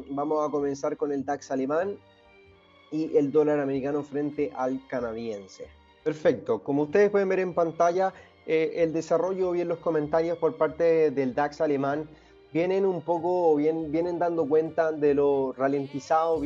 Vamos a comenzar con el DAX alemán y el dólar americano frente al canadiense. Perfecto, como ustedes pueden ver en pantalla, el desarrollo o bien los comentarios por parte del DAX alemán vienen un poco, vienen dando cuenta de lo ralentizado,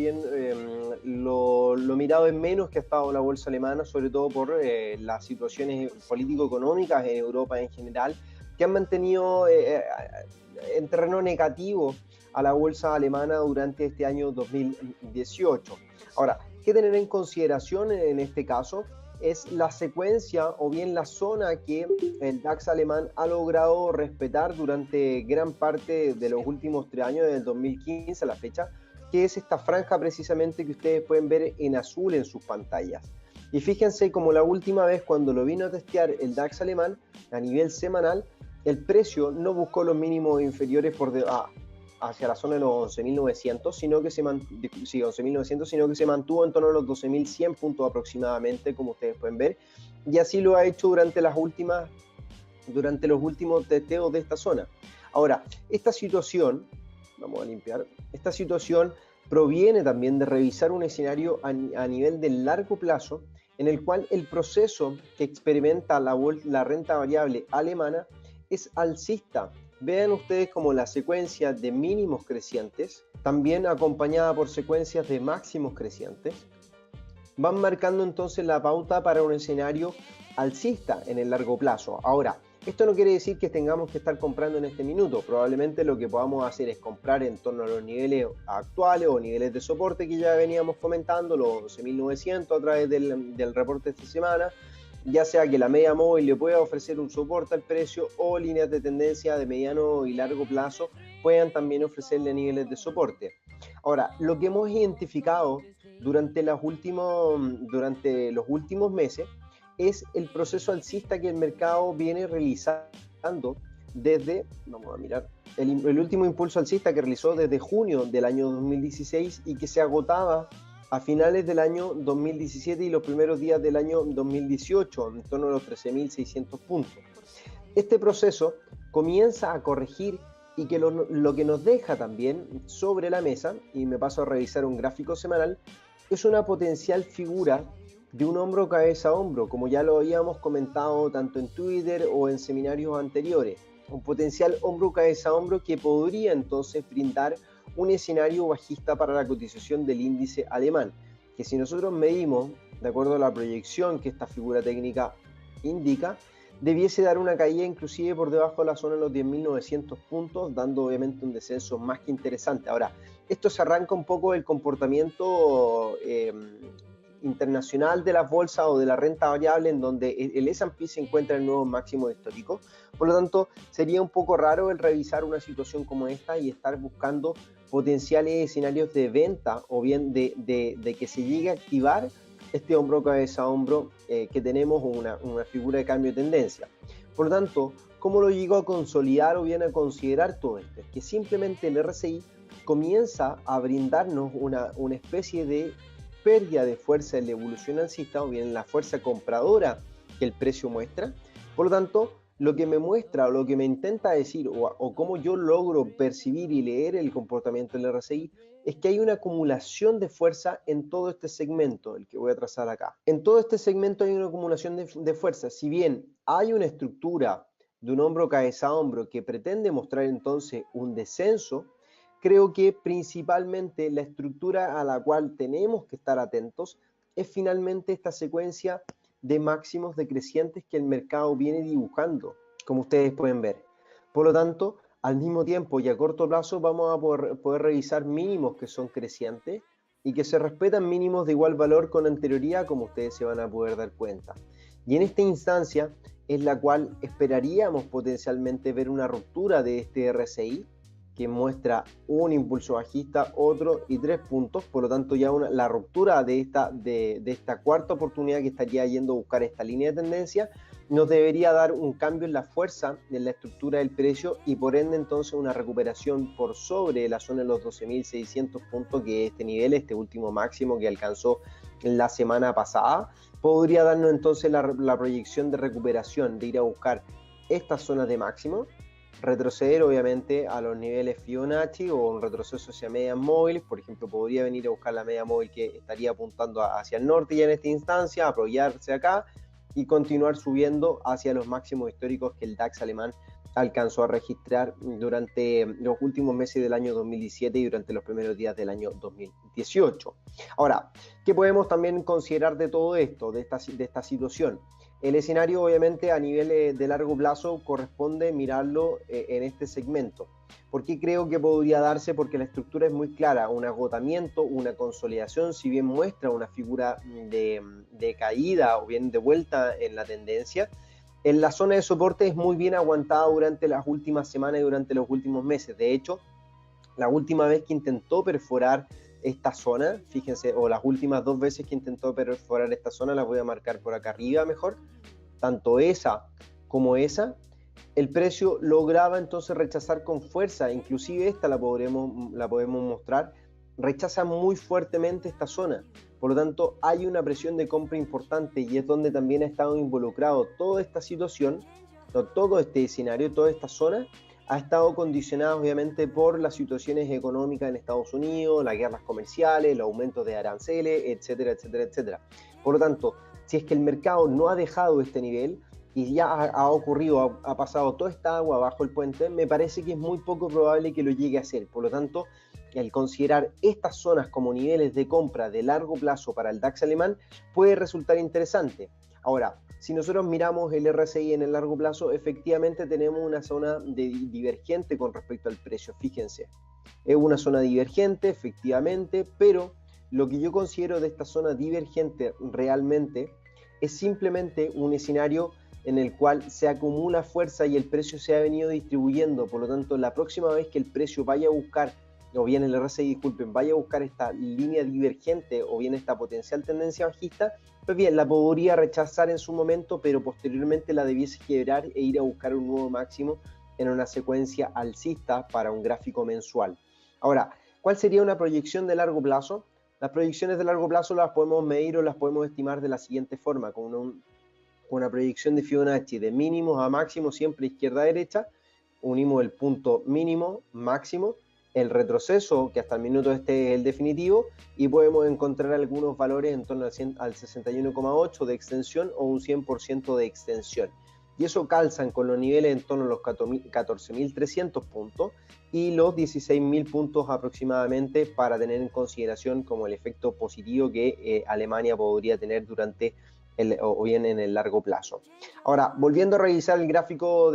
lo mirado en menos que ha estado la bolsa alemana, sobre todo por las situaciones político-económicas en Europa en general, que han mantenido en terreno negativo a la bolsa alemana durante este año 2018. Ahora, ¿qué tener en consideración en este caso? Es la secuencia o bien la zona que el DAX alemán ha logrado respetar durante gran parte de los últimos 3 años, desde el 2015 a la fecha, que es esta franja precisamente que ustedes pueden ver en azul en sus pantallas. Y fíjense como la última vez cuando lo vino a testear el DAX alemán a nivel semanal, el precio no buscó los mínimos inferiores hacia la zona de los 11.900, sino que se mantuvo en torno a los 12.100 puntos aproximadamente, como ustedes pueden ver, y así lo ha hecho durante los últimos testeos de esta zona. Ahora, esta situación, vamos a limpiar, esta situación proviene también de revisar un escenario a nivel de largo plazo, en el cual el proceso que experimenta la renta variable alemana es alcista. Vean ustedes como la secuencia de mínimos crecientes, también acompañada por secuencias de máximos crecientes, van marcando entonces la pauta para un escenario alcista en el largo plazo. Ahora, esto no quiere decir que tengamos que estar comprando en este minuto. Probablemente lo que podamos hacer es comprar en torno a los niveles actuales o niveles de soporte que ya veníamos comentando, los 11.900 a través del reporte de esta semana, ya sea que la media móvil le pueda ofrecer un soporte al precio o líneas de tendencia de mediano y largo plazo puedan también ofrecerle niveles de soporte. Ahora, lo que hemos identificado durante los últimos meses es el proceso alcista que el mercado viene realizando desde, vamos a mirar, el último impulso alcista que realizó desde junio del año 2016 y que se agotaba a finales del año 2017 y los primeros días del año 2018, en torno a los 13.600 puntos. Este proceso comienza a corregir y que lo que nos deja también sobre la mesa, y me paso a revisar un gráfico semanal, es una potencial figura de un hombro cabeza a hombro, como ya lo habíamos comentado tanto en Twitter o en seminarios anteriores. Un potencial hombro cabeza a hombro que podría entonces brindar un escenario bajista para la cotización del índice alemán, que si nosotros medimos, de acuerdo a la proyección que esta figura técnica indica, debiese dar una caída inclusive por debajo de la zona de los 10.900 puntos, dando obviamente un descenso más que interesante. Ahora, esto se arranca un poco del comportamiento internacional de las bolsas o de la renta variable, en donde el S&P se encuentra en nuevos máximos históricos. Por lo tanto, sería un poco raro el revisar una situación como esta y estar buscando potenciales escenarios de venta o bien de que se llegue a activar este hombro cabeza a hombro que tenemos, una figura de cambio de tendencia. Por lo tanto, ¿cómo lo llegó a consolidar o bien a considerar todo esto? Es que simplemente el RSI comienza a brindarnos una especie de pérdida de fuerza en la evolución alcista o bien en la fuerza compradora que el precio muestra. Por lo tanto, lo que me muestra o lo que me intenta decir o cómo yo logro percibir y leer el comportamiento del RSI es que hay una acumulación de fuerza en todo este segmento, el que voy a trazar acá. En todo este segmento hay una acumulación de fuerza. Si bien hay una estructura de un hombro cabeza a hombro que pretende mostrar entonces un descenso, creo que principalmente la estructura a la cual tenemos que estar atentos es finalmente esta secuencia de máximos decrecientes que el mercado viene dibujando, como ustedes pueden ver. Por lo tanto, al mismo tiempo y a corto plazo vamos a poder revisar mínimos que son crecientes y que se respetan mínimos de igual valor con anterioridad, como ustedes se van a poder dar cuenta. Y en esta instancia es la cual esperaríamos potencialmente ver una ruptura de este RSI, que muestra un impulso bajista, otro y 3 puntos. Por lo tanto, ya la ruptura de esta cuarta oportunidad que estaría yendo a buscar esta línea de tendencia nos debería dar un cambio en la fuerza de la estructura del precio y por ende entonces una recuperación por sobre la zona de los 12.600 puntos, que este nivel, este último máximo que alcanzó la semana pasada, podría darnos entonces la proyección de recuperación, de ir a buscar estas zonas de máximo retroceder obviamente a los niveles Fibonacci o un retroceso hacia medias móviles. Por ejemplo, podría venir a buscar la media móvil que estaría apuntando hacia el norte ya en esta instancia, apoyarse acá y continuar subiendo hacia los máximos históricos que el DAX alemán alcanzó a registrar durante los últimos meses del año 2017 y durante los primeros días del año 2018. Ahora, ¿qué podemos también considerar de todo esto, de esta situación? El escenario obviamente a nivel de largo plazo corresponde mirarlo en este segmento. ¿Por qué creo que podría darse? Porque la estructura es muy clara, un agotamiento, una consolidación, si bien muestra una figura de caída o bien de vuelta en la tendencia, en la zona de soporte es muy bien aguantada durante las últimas semanas y durante los últimos meses. De hecho, la última vez que intentó perforar esta zona, fíjense, o las últimas 2 veces que intentó perforar esta zona, las voy a marcar por acá arriba mejor, tanto esa como esa, el precio lograba entonces rechazar con fuerza, inclusive esta la podemos mostrar, rechaza muy fuertemente esta zona. Por lo tanto, hay una presión de compra importante y es donde también ha estado involucrado toda esta situación, todo este escenario, toda esta zona, ha estado condicionada obviamente por las situaciones económicas en Estados Unidos, las guerras comerciales, los aumentos de aranceles, etcétera, etcétera, etcétera. Por lo tanto, si es que el mercado no ha dejado este nivel y ya ha ocurrido, ha pasado toda esta agua bajo el puente, me parece que es muy poco probable que lo llegue a hacer. Por lo tanto, el considerar estas zonas como niveles de compra de largo plazo para el DAX alemán puede resultar interesante. Ahora, si nosotros miramos el RSI en el largo plazo, efectivamente tenemos una zona divergente con respecto al precio, fíjense. Es una zona divergente, efectivamente, pero lo que yo considero de esta zona divergente realmente es simplemente un escenario en el cual se acumula fuerza y el precio se ha venido distribuyendo. Por lo tanto, la próxima vez que el precio vaya a buscar, o bien el RSI, disculpen, vaya a buscar esta línea divergente o bien esta potencial tendencia bajista, pues bien, la podría rechazar en su momento, pero posteriormente la debiese quebrar e ir a buscar un nuevo máximo en una secuencia alcista para un gráfico mensual. Ahora, ¿cuál sería una proyección de largo plazo? Las proyecciones de largo plazo las podemos medir o las podemos estimar de la siguiente forma, con una proyección de Fibonacci de mínimos a máximos, siempre izquierda a derecha, unimos el punto mínimo, máximo, el retroceso, que hasta el minuto este es el definitivo, y podemos encontrar algunos valores en torno al 61,8 de extensión o un 100% de extensión. Y eso calzan con los niveles en torno a los 14.300 puntos y los 16.000 puntos aproximadamente para tener en consideración como el efecto positivo que Alemania podría tener durante o bien en el largo plazo. Ahora, volviendo a revisar el gráfico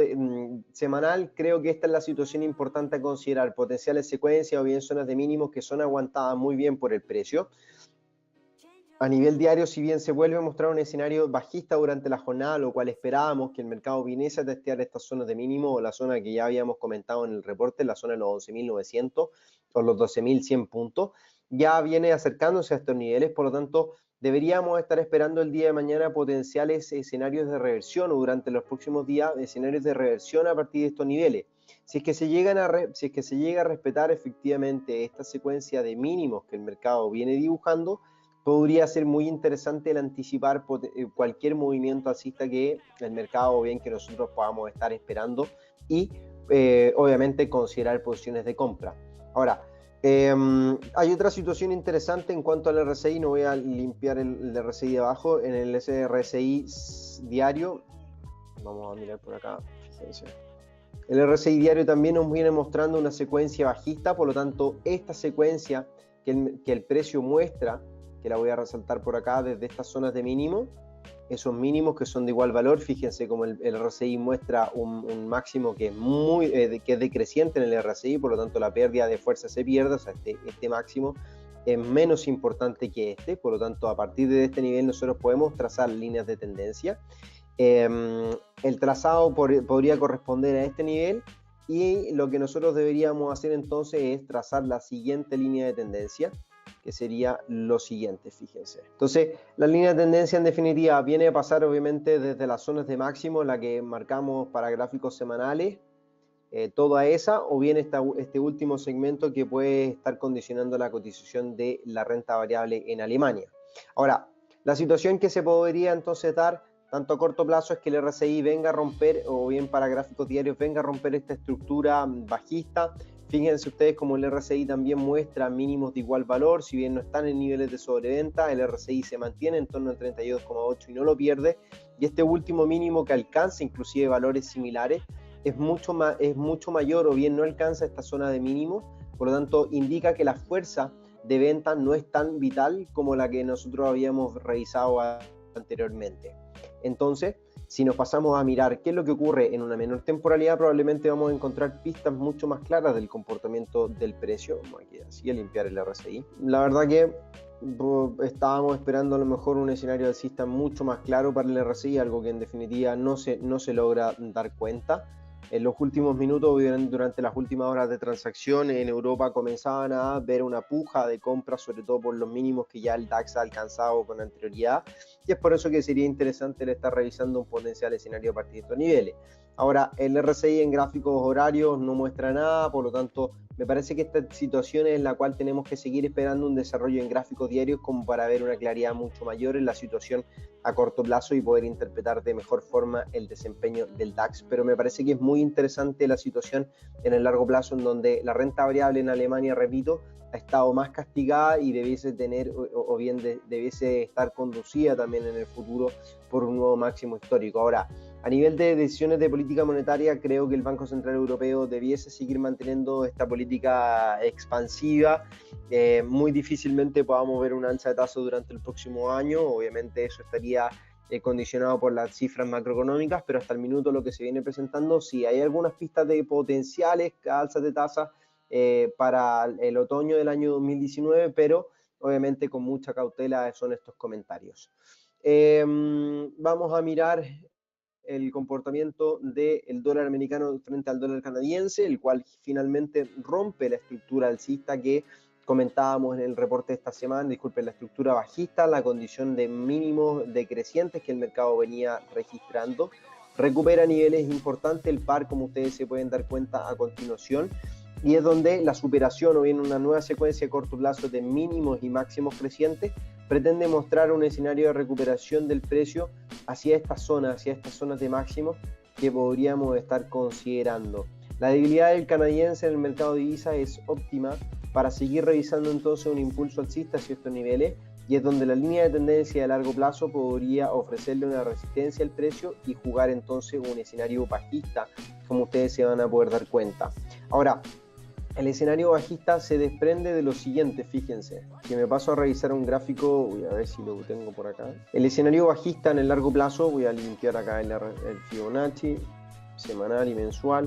semanal, creo que esta es la situación importante a considerar, potenciales secuencias o bien zonas de mínimos que son aguantadas muy bien por el precio. A nivel diario, si bien se vuelve a mostrar un escenario bajista durante la jornada, lo cual esperábamos que el mercado viniese a testear estas zonas de mínimo o la zona que ya habíamos comentado en el reporte, la zona de los 11.900 o los 12.100 puntos, ya viene acercándose a estos niveles, por lo tanto, deberíamos estar esperando el día de mañana potenciales escenarios de reversión o durante los próximos días escenarios de reversión a partir de estos niveles. Si es que se llega a respetar efectivamente esta secuencia de mínimos que el mercado viene dibujando, podría ser muy interesante el anticipar cualquier movimiento alcista que el mercado o bien que nosotros podamos estar esperando y obviamente considerar posiciones de compra. Ahora, hay otra situación interesante en cuanto al RSI, no voy a limpiar el RSI de abajo, en el RSI diario, vamos a mirar por acá, fíjense. El RSI diario también nos viene mostrando una secuencia bajista, por lo tanto esta secuencia que el precio muestra, que la voy a resaltar por acá desde estas zonas de mínimo, esos mínimos que son de igual valor, fíjense como el RSI muestra un máximo que es decreciente en el RSI, por lo tanto la pérdida de fuerza se pierde, o sea, este máximo es menos importante que este, por lo tanto a partir de este nivel nosotros podemos trazar líneas de tendencia. El trazado podría corresponder a este nivel y lo que nosotros deberíamos hacer entonces es trazar la siguiente línea de tendencia, que sería lo siguiente, fíjense. Entonces, la línea de tendencia en definitiva viene a pasar obviamente desde las zonas de máximo, la que marcamos para gráficos semanales, toda esa, o bien este último segmento que puede estar condicionando la cotización de la renta variable en Alemania. Ahora, la situación que se podría entonces dar tanto a corto plazo es que el RSI venga a romper, o bien para gráficos diarios venga a romper esta estructura bajista. Fíjense ustedes como el RSI también muestra mínimos de igual valor, si bien no están en niveles de sobreventa, el RSI se mantiene en torno al 32,8 y no lo pierde, y este último mínimo que alcanza inclusive valores similares es mucho mayor, o bien no alcanza esta zona de mínimos, por lo tanto indica que la fuerza de venta no es tan vital como la que nosotros habíamos revisado anteriormente. Entonces, si nos pasamos a mirar qué es lo que ocurre en una menor temporalidad, probablemente vamos a encontrar pistas mucho más claras del comportamiento del precio. Vamos aquí así a limpiar el RSI. La verdad que estábamos esperando a lo mejor un escenario alcista mucho más claro para el RSI, algo que en definitiva no se logra dar cuenta. En los últimos minutos, durante las últimas horas de transacción, en Europa comenzaban a ver una puja de compras, sobre todo por los mínimos que ya el DAX ha alcanzado con anterioridad, y es por eso que sería interesante el estar revisando un potencial escenario a partir de estos niveles. Ahora, el RSI en gráficos horarios no muestra nada, por lo tanto, me parece que esta situación es en la cual tenemos que seguir esperando un desarrollo en gráficos diarios como para ver una claridad mucho mayor en la situación a corto plazo y poder interpretar de mejor forma el desempeño del DAX. Pero me parece que es muy interesante la situación en el largo plazo, en donde la renta variable en Alemania, repito, ha estado más castigada y debiese tener, o bien debiese estar conducida también en el futuro por un nuevo máximo histórico. Ahora, a nivel de decisiones de política monetaria, creo que el Banco Central Europeo debiese seguir manteniendo esta política expansiva. Muy difícilmente podamos ver una alza de tasa durante el próximo año. Obviamente eso estaría condicionado por las cifras macroeconómicas, pero hasta el minuto lo que se viene presentando, sí hay algunas pistas de potenciales alzas de tasa para el otoño del año 2019, pero obviamente con mucha cautela son estos comentarios. Vamos a mirar el comportamiento del dólar americano frente al dólar canadiense, el cual finalmente rompe la estructura alcista que comentábamos en el reporte de esta semana, disculpen, la estructura bajista, la condición de mínimos decrecientes que el mercado venía registrando, recupera niveles importantes el par, como ustedes se pueden dar cuenta a continuación, y es donde la superación o bien una nueva secuencia a corto plazo de mínimos y máximos crecientes pretende mostrar un escenario de recuperación del precio hacia estas zonas de máximos que podríamos estar considerando. La debilidad del canadiense en el mercado de divisas es óptima para seguir revisando entonces un impulso alcista hacia estos niveles, y es donde la línea de tendencia de largo plazo podría ofrecerle una resistencia al precio y jugar entonces un escenario bajista, como ustedes se van a poder dar cuenta. Ahora, el escenario bajista se desprende de lo siguiente, fíjense, que me paso a revisar un gráfico, voy a ver si lo tengo por acá. El escenario bajista en el largo plazo, voy a limpiar acá el Fibonacci, semanal y mensual.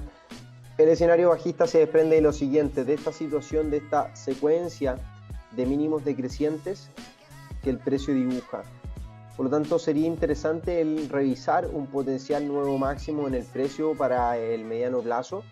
El escenario bajista se desprende de lo siguiente, de esta situación, de esta secuencia de mínimos decrecientes que el precio dibuja. Por lo tanto, sería interesante el revisar un potencial nuevo máximo en el precio para el mediano plazo.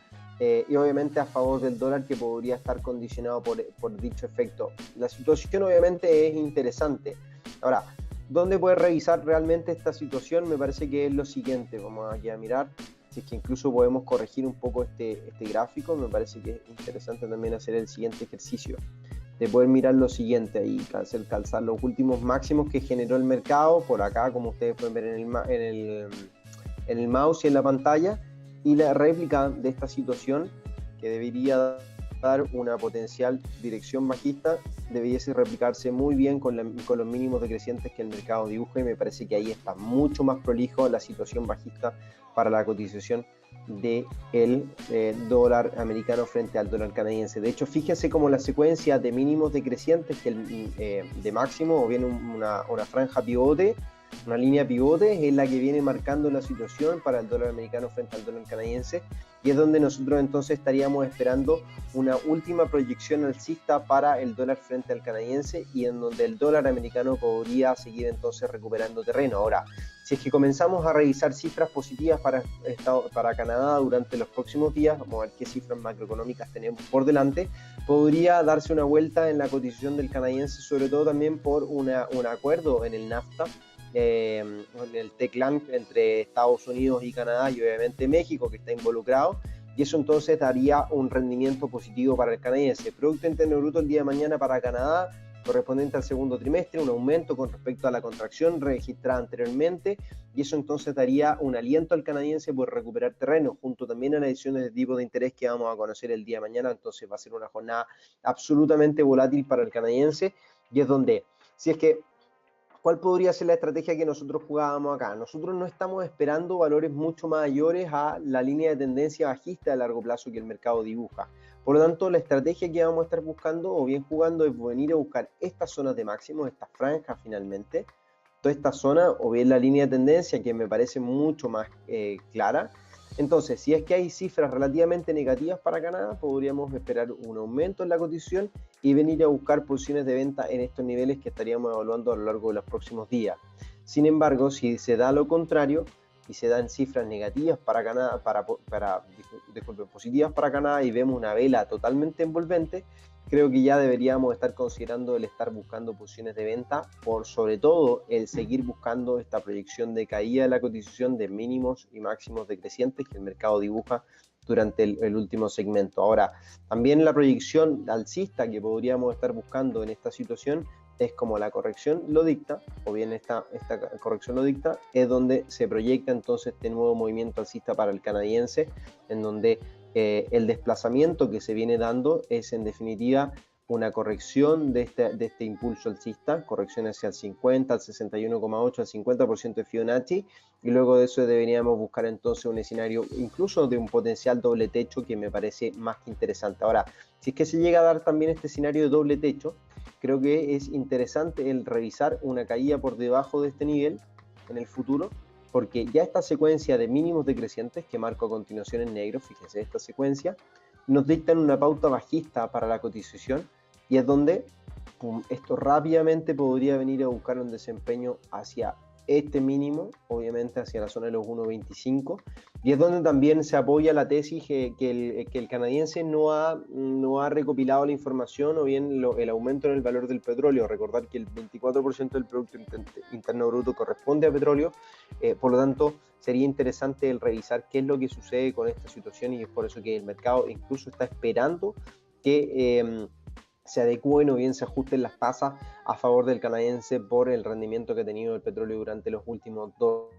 Y obviamente a favor del dólar, que podría estar condicionado por dicho efecto. La situación obviamente es interesante. Ahora, ¿dónde puedes revisar realmente esta situación? Me parece que es lo siguiente. Vamos aquí a mirar si es que incluso podemos corregir un poco este gráfico. Me parece que es interesante también hacer el siguiente ejercicio de poder mirar lo siguiente, ahí calzar los últimos máximos que generó el mercado por acá, como ustedes pueden ver en el mouse y en la pantalla, y la réplica de esta situación, que debería dar una potencial dirección bajista, debiese replicarse muy bien con los mínimos decrecientes que el mercado dibuja, y me parece que ahí está mucho más prolijo la situación bajista para la cotización del dólar americano frente al dólar canadiense. De hecho, fíjense cómo la secuencia de mínimos decrecientes que de máximo, o bien una franja pivote, una línea pivote, es la que viene marcando la situación para el dólar americano frente al dólar canadiense, y es donde nosotros entonces estaríamos esperando una última proyección alcista para el dólar frente al canadiense, y en donde el dólar americano podría seguir entonces recuperando terreno. Ahora, si es que comenzamos a revisar cifras positivas para Canadá durante los próximos días, vamos a ver qué cifras macroeconómicas tenemos por delante, podría darse una vuelta en la cotización del canadiense, sobre todo también por un acuerdo en el NAFTA, en el TECLAN entre Estados Unidos y Canadá, y obviamente México, que está involucrado, y eso entonces daría un rendimiento positivo para el canadiense. Producto Interno Bruto el día de mañana para Canadá correspondiente al segundo trimestre, un aumento con respecto a la contracción registrada anteriormente, y eso entonces daría un aliento al canadiense por recuperar terreno, junto también a las decisiones de tipo de interés que vamos a conocer el día de mañana. Entonces va a ser una jornada absolutamente volátil para el canadiense, y es donde, si es que, ¿cuál podría ser la estrategia que nosotros jugábamos acá? Nosotros no estamos esperando valores mucho mayores a la línea de tendencia bajista de largo plazo que el mercado dibuja. Por lo tanto, la estrategia que vamos a estar buscando o bien jugando es venir a buscar estas zonas de máximo, estas franjas finalmente, toda esta zona, o bien la línea de tendencia que me parece mucho más clara. Entonces, si es que hay cifras relativamente negativas para Canadá, podríamos esperar un aumento en la cotización y venir a buscar posiciones de venta en estos niveles que estaríamos evaluando a lo largo de los próximos días. Sin embargo, si se da lo contrario y se dan cifras negativas para Canadá, positivas para Canadá, y vemos una vela totalmente envolvente, creo que ya deberíamos estar considerando el estar buscando posiciones de venta, por sobre todo el seguir buscando esta proyección de caída de la cotización de mínimos y máximos decrecientes que el mercado dibuja durante el último segmento. Ahora, también la proyección alcista que podríamos estar buscando en esta situación es como la corrección lo dicta, o bien esta corrección lo dicta, es donde se proyecta entonces este nuevo movimiento alcista para el canadiense, en donde el desplazamiento que se viene dando es en definitiva una corrección de este impulso alcista, corrección hacia el 50, al 61,8, al 50% de Fibonacci, y luego de eso deberíamos buscar entonces un escenario incluso de un potencial doble techo que me parece más que interesante. Ahora, si es que se llega a dar también este escenario de doble techo, creo que es interesante el revisar una caída por debajo de este nivel en el futuro, porque ya esta secuencia de mínimos decrecientes que marco a continuación en negro, fíjense, esta secuencia nos dictan una pauta bajista para la cotización, y es donde esto rápidamente podría venir a buscar un desempeño hacia este mínimo, obviamente hacia la zona de los 1.25, y es donde también se apoya la tesis que el canadiense no ha recopilado la información o bien el aumento en el valor del petróleo. Recordar que el 24% del Producto Interno Bruto corresponde a petróleo, por lo tanto sería interesante el revisar qué es lo que sucede con esta situación, y es por eso que el mercado incluso está esperando que se adecúen o bien se ajusten las tasas a favor del canadiense por el rendimiento que ha tenido el petróleo durante los últimos 2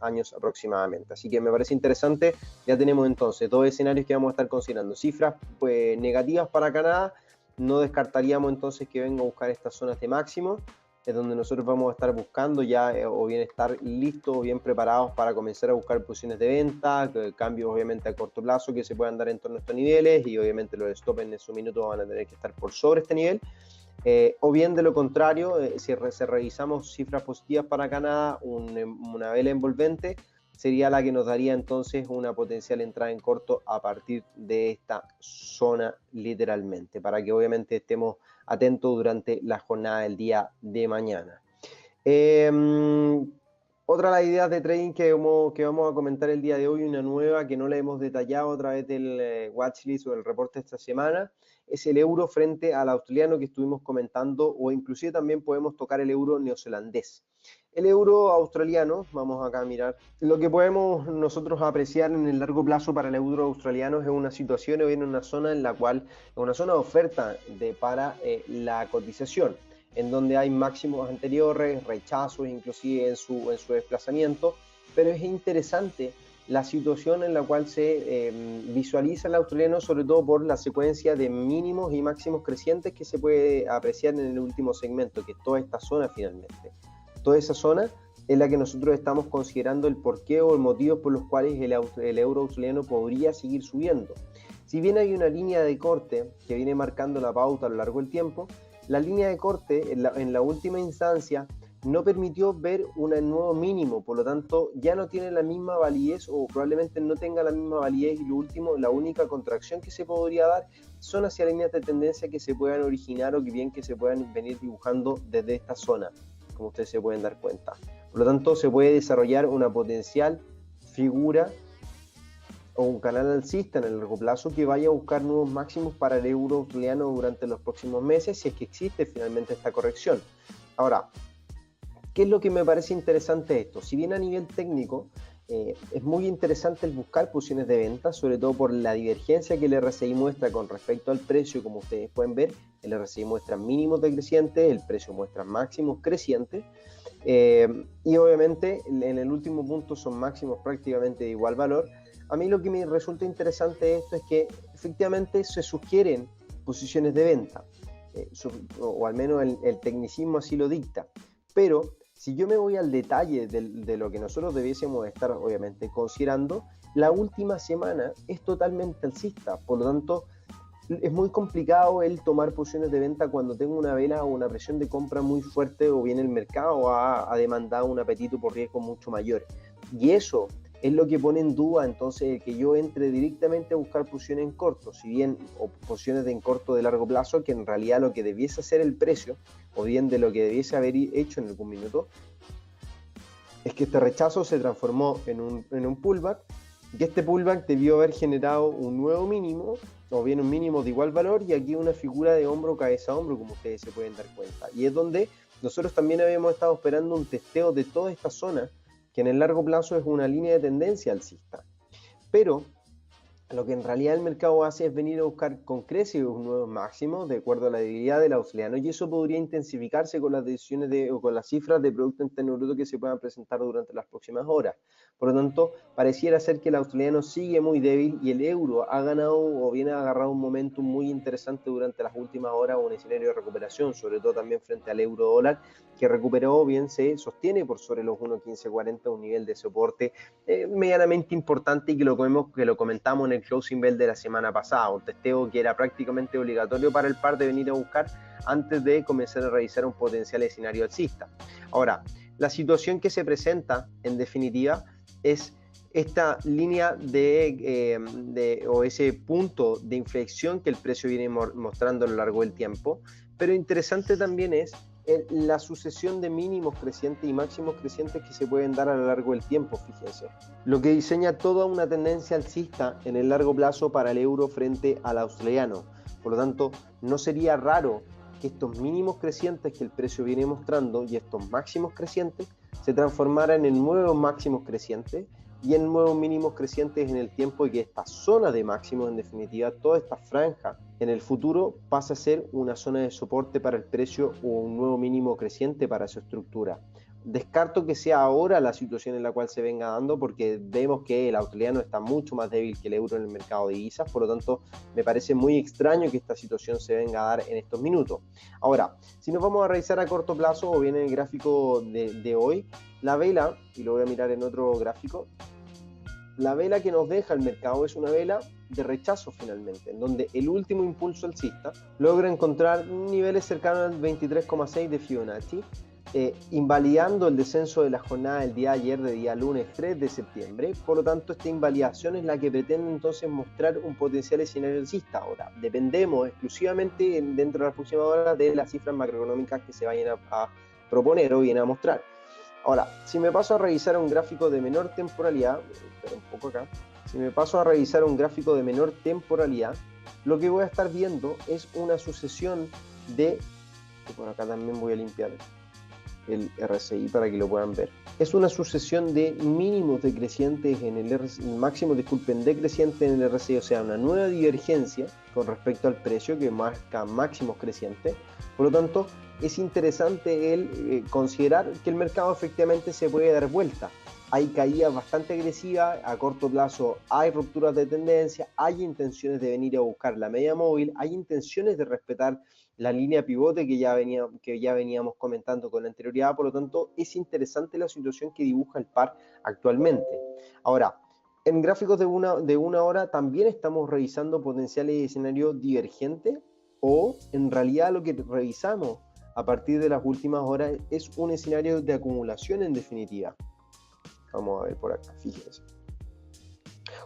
años aproximadamente. Así que me parece interesante. Ya tenemos entonces dos escenarios que vamos a estar considerando. Cifras pues negativas para Canadá, no descartaríamos entonces que venga a buscar estas zonas de máximo, es donde nosotros vamos a estar buscando ya o bien estar listos o bien preparados para comenzar a buscar posiciones de venta, cambios obviamente a corto plazo que se puedan dar en torno a estos niveles, y obviamente los stop en su minuto van a tener que estar por sobre este nivel, o bien de lo contrario, si revisamos cifras positivas para Canadá, una vela envolvente sería la que nos daría entonces una potencial entrada en corto a partir de esta zona literalmente, para que obviamente estemos atentos durante la jornada del día de mañana. Otra de las ideas de trading que vamos a comentar el día de hoy, una nueva que no la hemos detallado a través del watchlist o el reporte esta semana, es el euro frente al australiano que estuvimos comentando, o inclusive también podemos tocar el euro neozelandés. El euro australiano, vamos acá a mirar, lo que podemos nosotros apreciar en el largo plazo para el euro australiano es una situación o bien una zona en la cual, una zona de oferta para la cotización, en donde hay máximos anteriores, rechazos inclusive en su desplazamiento, pero es interesante la situación en la cual se visualiza el australiano, sobre todo por la secuencia de mínimos y máximos crecientes que se puede apreciar en el último segmento, que es toda esta zona finalmente. Toda esa zona es la que nosotros estamos considerando el porqué o el motivo por los cuales el euro australiano podría seguir subiendo. Si bien hay una línea de corte que viene marcando la pauta a lo largo del tiempo, la línea de corte en la última instancia no permitió ver un nuevo mínimo, por lo tanto ya no tiene la misma validez, o probablemente no tenga la misma validez, y lo último, la única contracción que se podría dar son hacia líneas de tendencia que se puedan originar o que bien que se puedan venir dibujando desde esta zona, como ustedes se pueden dar cuenta. Por lo tanto, se puede desarrollar una potencial figura o un canal alcista en el largo plazo que vaya a buscar nuevos máximos para el euro australiano durante los próximos meses, si es que existe finalmente esta corrección. Ahora, ¿qué es lo que me parece interesante esto? Si bien a nivel técnico es muy interesante el buscar posiciones de venta, sobre todo por la divergencia que el RSI muestra con respecto al precio. Como ustedes pueden ver, el RSI muestra mínimos decrecientes, el precio muestra máximos crecientes, y obviamente en el último punto son máximos prácticamente de igual valor. A mí lo que me resulta interesante de esto es que efectivamente se sugieren posiciones de venta, o al menos el tecnicismo así lo dicta, pero si yo me voy al detalle de lo que nosotros debiésemos estar obviamente considerando, la última semana es totalmente alcista, por lo tanto es muy complicado el tomar posiciones de venta cuando tengo una vela o una presión de compra muy fuerte, o bien el mercado ha demandado un apetito por riesgo mucho mayor, y eso es lo que pone en duda entonces que yo entre directamente a buscar posiciones en corto, si bien, o posiciones en corto de largo plazo, que en realidad lo que debiese hacer el precio, o bien de lo que debiese haber hecho en algún minuto, es que este rechazo se transformó en un pullback, y que este pullback debió haber generado un nuevo mínimo, o bien un mínimo de igual valor, y aquí una figura de hombro, cabeza a hombro, como ustedes se pueden dar cuenta. Y es donde nosotros también habíamos estado esperando un testeo de toda esta zona, que en el largo plazo es una línea de tendencia alcista. Pero lo que en realidad el mercado hace es venir a buscar con creces nuevos máximos de acuerdo a la debilidad del australiano, y eso podría intensificarse con las decisiones o con las cifras de Producto Interno Bruto que se puedan presentar durante las próximas horas. Por lo tanto, pareciera ser que el australiano sigue muy débil y el euro ha ganado o viene a agarrar un momento muy interesante durante las últimas horas, un escenario de recuperación, sobre todo también frente al euro dólar, que recuperó bien, se sostiene por sobre los 1.1540, un nivel de soporte medianamente importante, y que lo comentamos en el closing bell de la semana pasada, un testeo que era prácticamente obligatorio para el par de venir a buscar antes de comenzar a revisar un potencial escenario alcista. Ahora, la situación que se presenta en definitiva es esta línea o ese punto de inflexión que el precio viene mostrando a lo largo del tiempo, pero interesante también es la sucesión de mínimos crecientes y máximos crecientes que se pueden dar a lo largo del tiempo, fíjense, lo que diseña toda una tendencia alcista en el largo plazo para el euro frente al australiano. Por lo tanto, no sería raro que estos mínimos crecientes que el precio viene mostrando y estos máximos crecientes se transformaran en nuevos máximos crecientes y en nuevos mínimos crecientes en el tiempo, y que esta zona de máximos, en definitiva, toda esta franja en el futuro pasa a ser una zona de soporte para el precio o un nuevo mínimo creciente para su estructura. Descarto que sea ahora la situación en la cual se venga dando, porque vemos que el australiano está mucho más débil que el euro en el mercado de divisas, por lo tanto me parece muy extraño que esta situación se venga a dar en estos minutos. Ahora, si nos vamos a revisar a corto plazo o bien en el gráfico de hoy, la vela, y lo voy a mirar en otro gráfico, la vela que nos deja el mercado es una vela de rechazo finalmente, en donde el último impulso alcista logra encontrar niveles cercanos al 23,6 de Fibonacci, invalidando el descenso de la jornada del día de ayer, de día lunes 3 de septiembre. Por lo tanto, esta invalidación es la que pretende entonces mostrar un potencial escenario alcista. Ahora, dependemos exclusivamente dentro de las próximas horas de las cifras macroeconómicas que se vayan a proponer o vienen a mostrar. Ahora, si me paso a revisar un gráfico de menor temporalidad, espera un poco acá, si me paso a revisar un gráfico de menor temporalidad, lo que voy a estar viendo es una sucesión de, y por acá también voy a limpiar el RSI para que lo puedan ver, es una sucesión de mínimos decrecientes en el máximo, decrecientes en el RSI, o sea, una nueva divergencia con respecto al precio que marca máximos crecientes. Por lo tanto, es interesante el considerar que el mercado efectivamente se puede dar vuelta. Hay caídas bastante agresivas a corto plazo, hay rupturas de tendencia, hay intenciones de venir a buscar la media móvil, hay intenciones de respetar la línea pivote que ya veníamos comentando con anterioridad. Por lo tanto, es interesante la situación que dibuja el par actualmente. Ahora, en gráficos de una hora también estamos revisando potenciales de escenario divergente, o en realidad lo que revisamos a partir de las últimas horas es un escenario de acumulación en definitiva. Vamos a ver por acá, fíjense.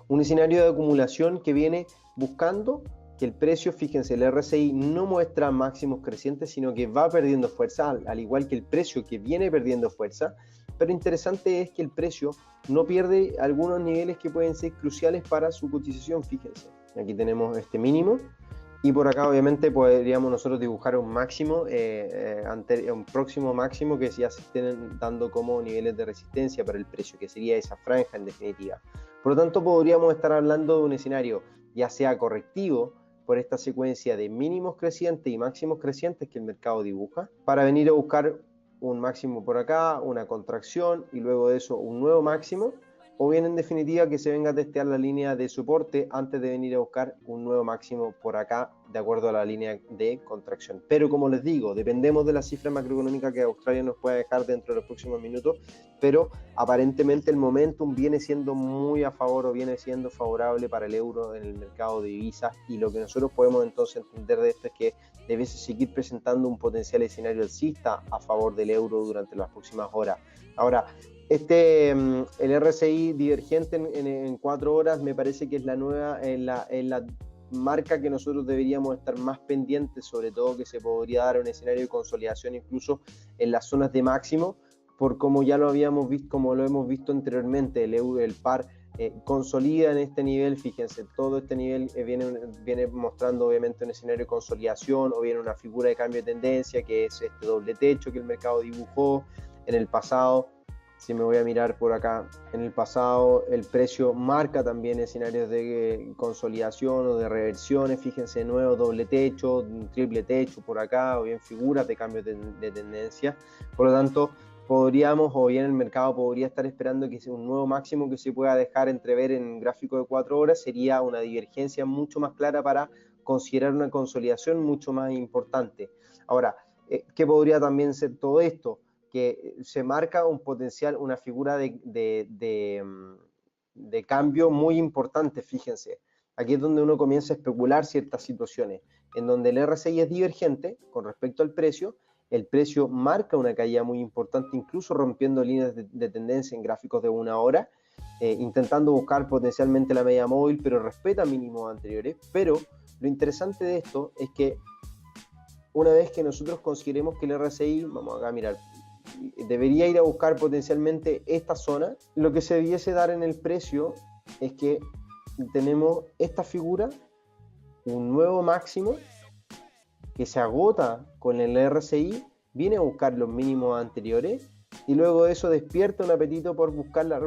Un escenario de acumulación que viene buscando que el precio, fíjense, el RSI no muestra máximos crecientes, sino que va perdiendo fuerza, al igual que el precio que viene perdiendo fuerza. Pero interesante es que el precio no pierde algunos niveles que pueden ser cruciales para su cotización, fíjense. Aquí tenemos este mínimo, Y por acá obviamente podríamos nosotros dibujar un máximo, un próximo máximo que ya se estén dando como niveles de resistencia para el precio, que sería esa franja en definitiva. Por lo tanto, podríamos estar hablando de un escenario ya sea correctivo por esta secuencia de mínimos crecientes y máximos crecientes que el mercado dibuja, para venir a buscar un máximo por acá, una contracción y luego de eso un nuevo máximo, o bien en definitiva que se venga a testear la línea de soporte antes de venir a buscar un nuevo máximo por acá de acuerdo a la línea de contracción. Pero como les digo, dependemos de la cifra macroeconómica que Australia nos pueda dejar dentro de los próximos minutos, pero aparentemente el momentum viene siendo muy a favor o viene siendo favorable para el euro en el mercado de divisas, y lo que nosotros podemos entonces entender de esto es que debe seguir presentando un potencial escenario alcista a favor del euro durante las próximas horas. Ahora, el RSI divergente en 4 horas me parece que es la nueva, en la marca que nosotros deberíamos estar más pendientes, sobre todo que se podría dar un escenario de consolidación incluso en las zonas de máximo, por como ya lo habíamos visto, como lo hemos visto anteriormente, el par consolida en este nivel. Fíjense, todo este nivel viene mostrando obviamente un escenario de consolidación o bien una figura de cambio de tendencia, que es este doble techo que el mercado dibujó en el pasado. Si me voy a mirar por acá, en el pasado el precio marca también escenarios de consolidación o de reversiones. Fíjense, nuevo doble techo, triple techo por acá, o bien figuras de cambio de tendencia. Por lo tanto, podríamos, o bien el mercado podría estar esperando que sea un nuevo máximo que se pueda dejar entrever en un gráfico de 4 horas. Sería una divergencia mucho más clara para considerar una consolidación mucho más importante. Ahora, ¿qué podría también ser todo esto? Que se marca un potencial, una figura de cambio muy importante. Fíjense, aquí es donde uno comienza a especular ciertas situaciones, en donde el RSI es divergente con respecto al precio. El precio marca una caída muy importante, incluso rompiendo líneas de tendencia en gráficos de 1 hora, intentando buscar potencialmente la media móvil, pero respeta mínimos anteriores. Pero lo interesante de esto es que una vez que nosotros consideremos que el RSI, vamos acá a mirar, debería ir a buscar potencialmente esta zona, lo que se debiese dar en el precio es que tenemos esta figura, un nuevo máximo que se agota con el RSI, viene a buscar los mínimos anteriores y luego de eso despierta un apetito por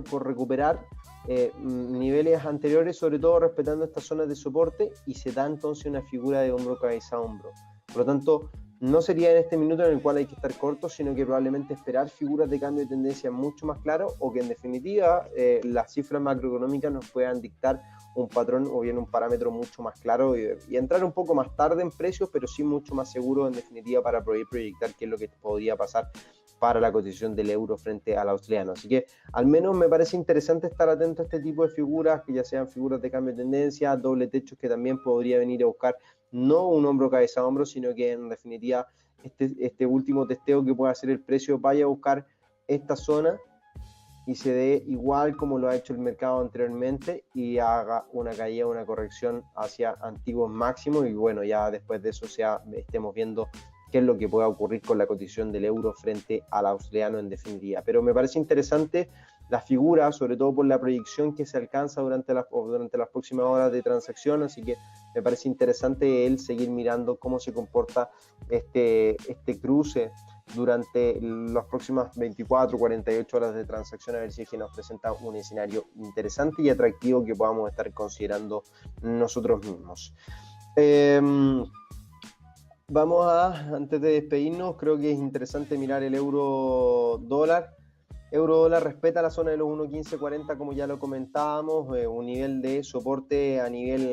por recuperar niveles anteriores, sobre todo respetando estas zonas de soporte, y se da entonces una figura de hombro, cabeza, hombro. Por lo tanto, no sería en este minuto en el cual hay que estar cortos, sino que probablemente esperar figuras de cambio de tendencia mucho más claro, o que en definitiva las cifras macroeconómicas nos puedan dictar un patrón o bien un parámetro mucho más claro, y entrar un poco más tarde en precios, pero sí mucho más seguro en definitiva para poder proyectar qué es lo que podría pasar para la cotización del euro frente al australiano. Así que al menos me parece interesante estar atento a este tipo de figuras, que ya sean figuras de cambio de tendencia, doble techos, que también podría venir a buscar no un hombro cabeza a hombro, sino que en definitiva este último testeo que pueda hacer el precio vaya a buscar esta zona y se dé igual como lo ha hecho el mercado anteriormente y haga una caída, una corrección hacia antiguos máximos, y bueno, ya después de eso estemos viendo qué es lo que pueda ocurrir con la cotización del euro frente al australiano en definitiva. Pero me parece interesante la figura, sobre todo por la proyección que se alcanza durante las próximas horas de transacción, así que me parece interesante el seguir mirando cómo se comporta este cruce durante las próximas 24, 48 horas de transacción, a ver si es que nos presenta un escenario interesante y atractivo que podamos estar considerando nosotros mismos. Antes de despedirnos, creo que es interesante mirar el euro dólar. Euro dólar respeta la zona de los 1.1540, como ya lo comentábamos, un nivel de soporte a nivel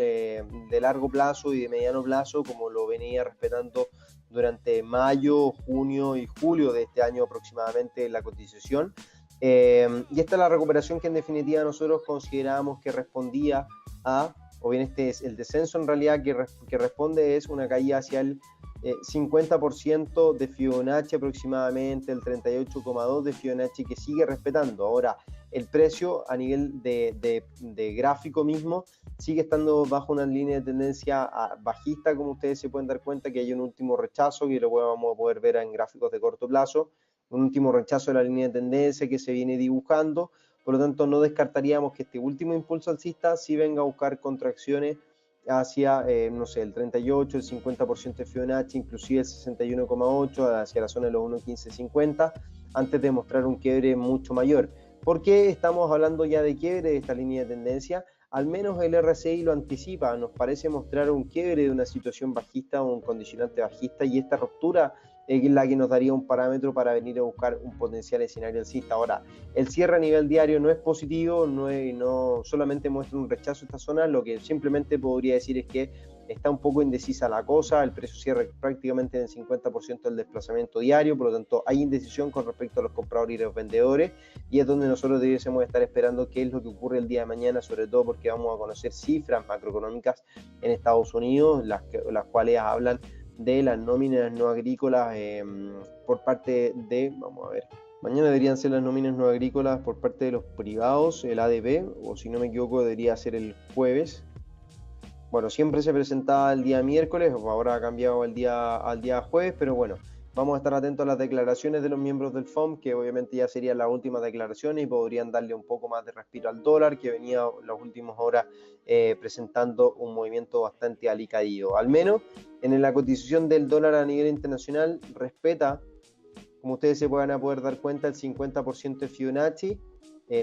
de largo plazo y de mediano plazo, como lo venía respetando durante mayo, junio y julio de este año aproximadamente en la cotización. Y esta es la recuperación que en definitiva nosotros considerábamos que respondía a, o bien este es el descenso en realidad que responde es una caída hacia el 50% de Fibonacci aproximadamente, el 38,2 de Fibonacci, que sigue respetando. Ahora, el precio a nivel de gráfico mismo sigue estando bajo una línea de tendencia bajista, como ustedes se pueden dar cuenta que hay un último rechazo, que lo vamos a poder ver en gráficos de corto plazo, un último rechazo de la línea de tendencia que se viene dibujando. Por lo tanto, no descartaríamos que este último impulso alcista sí venga a buscar contracciones hacia, no sé, el 38, el 50% de Fibonacci, inclusive el 61,8 hacia la zona de los 1.1550, antes de mostrar un quiebre mucho mayor. ¿Por qué estamos hablando ya de quiebre de esta línea de tendencia? Al menos el RSI lo anticipa, nos parece mostrar un quiebre de una situación bajista o un condicionante bajista, y esta ruptura es la que nos daría un parámetro para venir a buscar un potencial escenario alcista. Ahora, el cierre a nivel diario no es positivo, no solamente muestra un rechazo a esta zona, lo que simplemente podría decir es que está un poco indecisa la cosa, el precio cierra prácticamente en el 50% del desplazamiento diario, por lo tanto hay indecisión con respecto a los compradores y los vendedores, y es donde nosotros debiésemos estar esperando qué es lo que ocurre el día de mañana, sobre todo porque vamos a conocer cifras macroeconómicas en Estados Unidos, las cuales hablan de las nóminas no agrícolas por parte de, vamos a ver, mañana deberían ser las nóminas no agrícolas por parte de los privados, el ADP, o si no me equivoco debería ser el jueves. Bueno, siempre se presentaba el día miércoles, ahora ha cambiado al día jueves, pero bueno, vamos a estar atentos a las declaraciones de los miembros del FOMC, que obviamente ya serían las últimas declaraciones y podrían darle un poco más de respiro al dólar, que venía las últimas horas presentando un movimiento bastante alicaído. Al menos en la cotización del dólar a nivel internacional respeta, como ustedes se van a poder dar cuenta, el 50% de Fibonacci.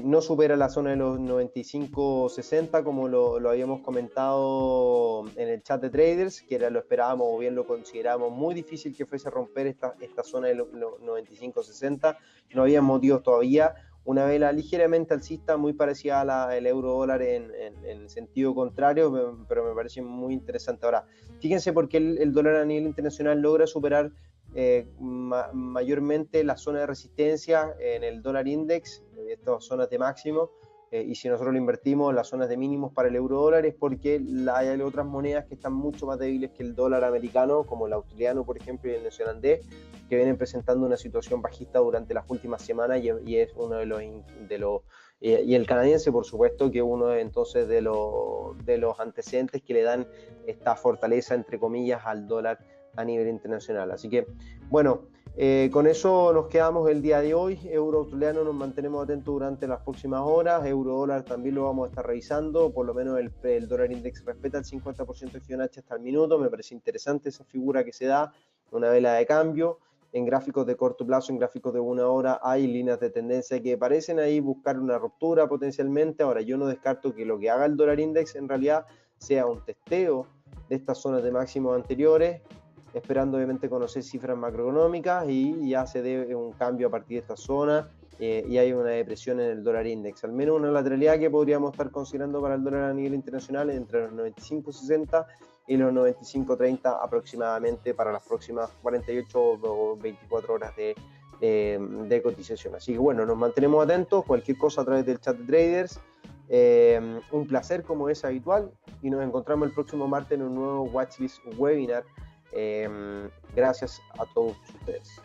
No supera la zona de los 95.60 como lo habíamos comentado en el chat de traders, que lo esperábamos o bien lo considerábamos muy difícil que fuese a romper esta zona de los 95.60. No había motivos todavía. Una vela ligeramente alcista, muy parecida al euro dólar en el sentido contrario, pero me parece muy interesante. Ahora, fíjense por qué el dólar a nivel internacional logra superar mayormente la zona de resistencia en el dólar index, estas zonas de máximo, y si nosotros lo invertimos en las zonas de mínimos para el euro dólar, es porque hay otras monedas que están mucho más débiles que el dólar americano, como el australiano, por ejemplo, y el neozelandés, que vienen presentando una situación bajista durante las últimas semanas, y es uno de los y el canadiense, por supuesto, que es uno entonces de los antecedentes que le dan esta fortaleza, entre comillas, al dólar a nivel internacional. Así que, bueno, con eso nos quedamos el día de hoy. Euro australiano nos mantenemos atentos durante las próximas horas. Euro dólar también lo vamos a estar revisando. Por lo menos el dólar index respeta el 50% de Fibonacci hasta el minuto. Me parece interesante esa figura que se da, una vela de cambio. En gráficos de corto plazo, en gráficos de 1 hora, hay líneas de tendencia que parecen ahí buscar una ruptura potencialmente. Ahora, yo no descarto que lo que haga el dólar index en realidad sea un testeo de estas zonas de máximos anteriores, esperando obviamente conocer cifras macroeconómicas, y ya se dé un cambio a partir de esta zona y hay una depresión en el dólar index. Al menos una lateralidad que podríamos estar considerando para el dólar a nivel internacional entre los 95.60 y los 95.30 aproximadamente para las próximas 48 o 24 horas de cotización. Así que bueno, nos mantenemos atentos, cualquier cosa a través del chat de traders. Un placer como es habitual, y nos encontramos el próximo martes en un nuevo Watchlist Webinar. Gracias a todos ustedes.